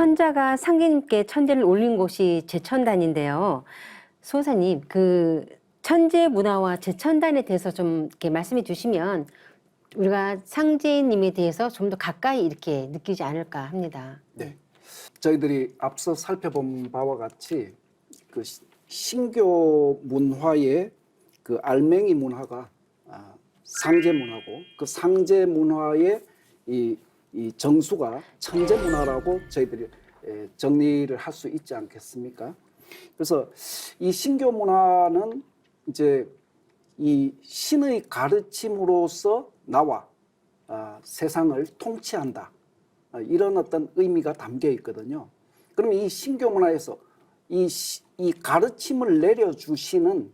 천자가 상제님께 천제를 올린 곳이 제천단인데요. 수호사님, 그 천제 문화와 제천단에 대해서 좀 이렇게 말씀해 주시면 우리가 상제님에 대해서 좀 더 가까이 이렇게 느끼지 않을까 합니다. 네. 저희들이 앞서 살펴본 바와 같이 그 신교 문화의 그 알맹이 문화가 상제 문화고, 그 상제 문화의 이 정수가 천제 문화라고 저희들이 정리를 할 수 있지 않겠습니까? 그래서 이 신교 문화는 이제 이 신의 가르침으로서 나와 세상을 통치한다, 이런 어떤 의미가 담겨 있거든요. 그럼 이 신교 문화에서 이 가르침을 내려주시는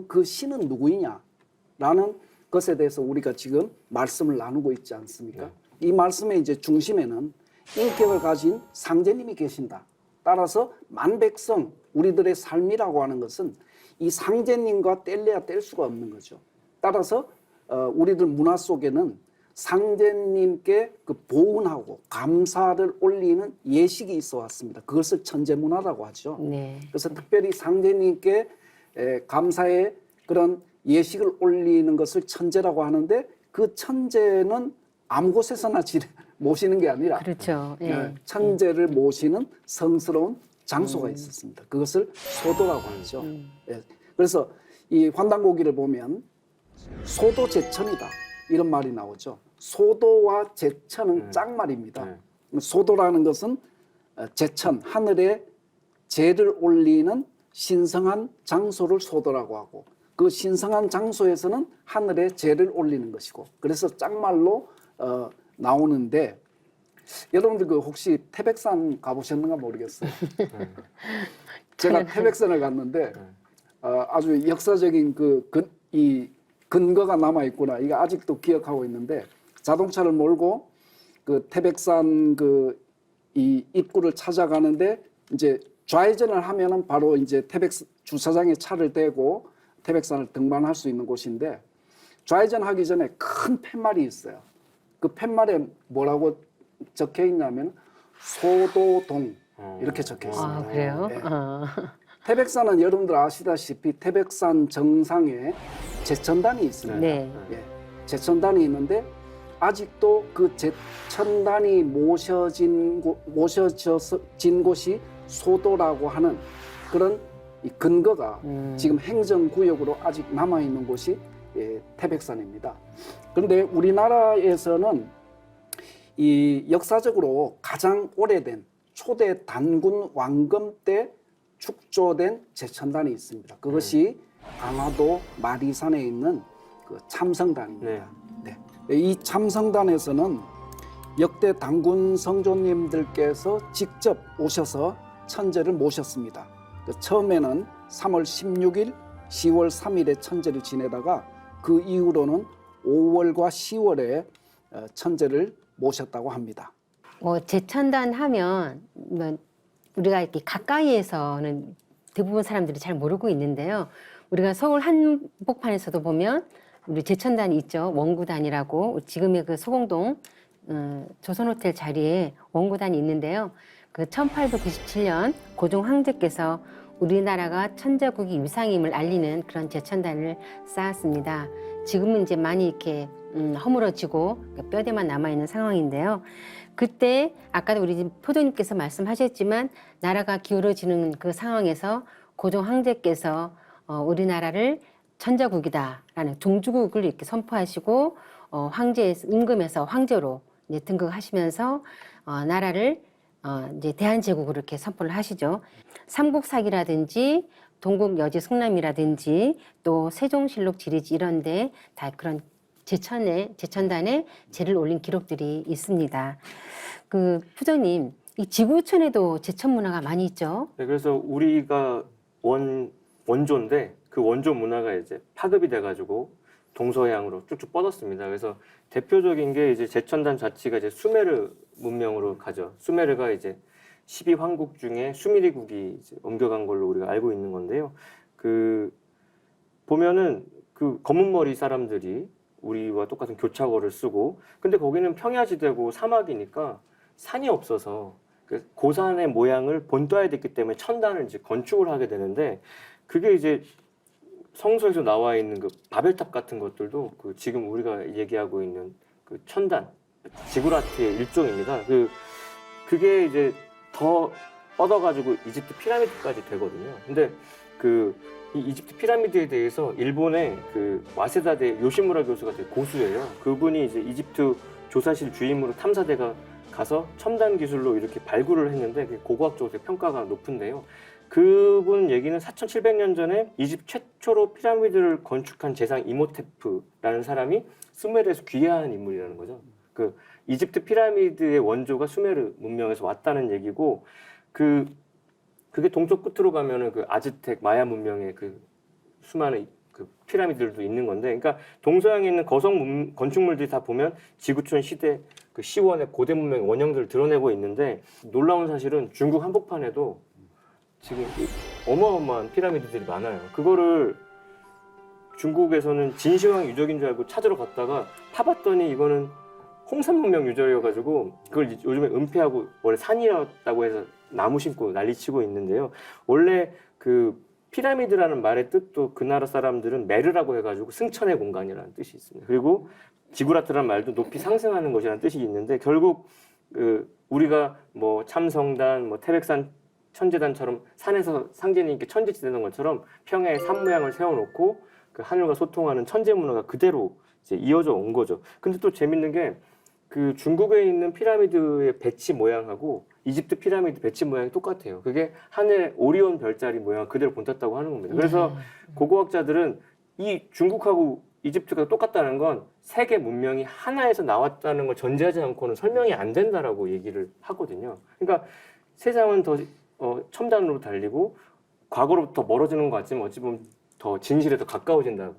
그 신은 누구이냐라는 것에 대해서 우리가 지금 말씀을 나누고 있지 않습니까? 네. 이 말씀의 이제 중심에는 인격을 가진 상제님이 계신다. 따라서 만백성, 우리들의 삶이라고 하는 것은 이 상제님과 뗄래야 뗄 수가 없는 거죠. 따라서 우리들 문화 속에는 상제님께 그 보은하고 감사를 올리는 예식이 있어 왔습니다. 그것을 천제문화라고 하죠. 네. 그래서 특별히 상제님께 감사의 그런 예식을 올리는 것을 천제라고 하는데, 그 천제는 아무 곳에서나 모시는 게 아니라, 그렇죠. 예. 천제를 모시는 성스러운 장소가 있었습니다. 그것을 소도라고 하죠. 예. 그래서 이 환단고기를 보면 소도제천이다, 이런 말이 나오죠. 소도와 제천은 짝말입니다. 소도라는 것은 제천, 하늘에 제를 올리는 신성한 장소를 소도라고 하고, 그 신성한 장소에서는 하늘에 제를 올리는 것이고, 그래서 짝말로 나오는데, 여러분들 그 혹시 태백산 가보셨는가 모르겠어요. 제가 태백산을 갔는데 아주 역사적인 이 근거가 남아 있구나, 이거 아직도 기억하고 있는데, 자동차를 몰고 그 태백산 이 입구를 찾아가는데, 이제 좌회전을 하면은 바로 이제 태백 주차장에 차를 대고 태백산을 등반할 수 있는 곳인데, 좌회전하기 전에 큰 팻말이 있어요. 그 팻말에 뭐라고 적혀 있냐면 소도동, 이렇게 적혀 있습니다. 아, 그래요? 네. 태백산은 여러분들 아시다시피 태백산 정상에 제천단이 있습니다. 네. 예, 제천단이 있는데 아직도 그 제천단이 모셔진 곳이 소도라고 하는 그런 이 근거가 지금 행정구역으로 아직 남아있는 곳이 태백산입니다. 그런데 우리나라에서는 이 역사적으로 가장 오래된 초대 단군 왕검 때 축조된 제천단이 있습니다. 그것이 강화도 마리산에 있는 그 참성단입니다. 네. 이 참성단에서는 역대 단군 성조님들께서 직접 오셔서 천제를 모셨습니다. 처음에는 3월 16일, 10월 3일에 천제를 지내다가 그 이후로는 5월과 10월에 천제를 모셨다고 합니다. 제천단 하면 우리가 이렇게 가까이에서는 대부분 사람들이 잘 모르고 있는데요. 우리가 서울 한복판에서도 보면 우리 제천단이 있죠. 원구단이라고, 지금의 그 소공동 조선호텔 자리에 원구단이 있는데요. 그 1897년 고종 황제께서 우리나라가 천자국이 위상임을 알리는 그런 제천단을 쌓았습니다. 지금은 이제 많이 이렇게 허물어지고 뼈대만 남아있는 상황인데요. 그때 아까도 우리 포도님께서 말씀하셨지만 나라가 기울어지는 그 상황에서 고종 황제께서 우리나라를 천자국이다라는 종주국을 이렇게 선포하시고 황제 임금에서 황제로 이제 등극하시면서 나라를 이제 대한제국으로 이렇게 선포를 하시죠. 삼국사기라든지 동국여지 성남이라든지 또 세종실록 지리지 이런데 다 그런 제천단에 제를 올린 기록들이 있습니다. 그 부장님, 이 지구촌에도 제천 문화가 많이 있죠. 네, 그래서 우리가 원조인데 그 원조 문화가 이제 파급이 돼가지고 동서양으로 쭉쭉 뻗었습니다. 그래서 대표적인 게 이제 제천단 자치가 이제 수메르 문명으로 가죠. 수메르가 이제 12황국 중에 수미리국이 이제 옮겨간 걸로 우리가 알고 있는 건데요. 그 보면은 그 검은 머리 사람들이 우리와 똑같은 교차어를 쓰고, 근데 거기는 평야지대고 사막이니까 산이 없어서 그 고산의 모양을 본떠야 됐기 때문에 천단을 이제 건축을 하게 되는데 그게 이제 성서에서 나와 있는 그 바벨탑 같은 것들도 그 지금 우리가 얘기하고 있는 그 천단 지구라트의 일종입니다. 그게 이제 더 뻗어가지고 이집트 피라미드까지 되거든요. 근데 이 이집트 피라미드에 대해서 일본의 그 와세다대 요시무라 교수가 되게 고수예요. 그분이 이제 이집트 조사실 주임으로 탐사대가 가서 첨단 기술로 이렇게 발굴을 했는데 고고학적으로 되게 평가가 높은데요. 그분 얘기는 4,700년 전에 이집트 최초로 피라미드를 건축한 제상 이모테프라는 사람이 수메르에서 귀화한 인물이라는 거죠. 그 이집트 피라미드의 원조가 수메르 문명에서 왔다는 얘기고 그게 동쪽 끝으로 가면은 그 아즈텍 마야 문명의 그 수많은 그 피라미드들도 있는 건데, 그러니까 동서양에 있는 거성 건축물들이 다 보면 지구촌 시대 그 시원의 고대 문명의 원형들을 드러내고 있는데 놀라운 사실은 중국 한복판에도 지금 어마어마한 피라미드들이 많아요. 그거를 중국에서는 진시황 유적인 줄 알고 찾으러 갔다가 파봤더니 이거는 홍산 문명 유적이어가지고 그걸 요즘에 은폐하고 원래 산이었다고 해서 나무 심고 난리치고 있는데요. 원래 그 피라미드라는 말의 뜻도 그 나라 사람들은 메르라고 해가지고 승천의 공간이라는 뜻이 있습니다. 그리고 지구라트라는 말도 높이 상승하는 것이라는 뜻이 있는데 결국 우리가 뭐 참성단, 뭐 태백산 천재단처럼 산에서 상제님께 천지지 되는 것처럼 평야에 산 모양을 세워놓고 그 하늘과 소통하는 천재 문화가 그대로 이제 이어져 온 거죠. 근데 또 재밌는 게 그 중국에 있는 피라미드의 배치 모양하고 이집트 피라미드 배치 모양이 똑같아요. 그게 하늘 오리온 별자리 모양 그대로 본땄다고 하는 겁니다. 그래서 고고학자들은 이 중국하고 이집트가 똑같다는 건 세계 문명이 하나에서 나왔다는 걸 전제하지 않고는 설명이 안 된다라고 얘기를 하거든요. 그러니까 세상은 더 첨단으로 달리고 과거로부터 멀어지는 것 같지만 어찌 보면 더 진실에 더 가까워진다고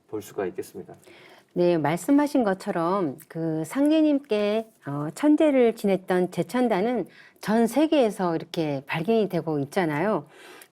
볼 수가 있겠습니다. 네, 말씀하신 것처럼 그 상제님께 천재를 지냈던 제천단은 전 세계에서 이렇게 발견이 되고 있잖아요.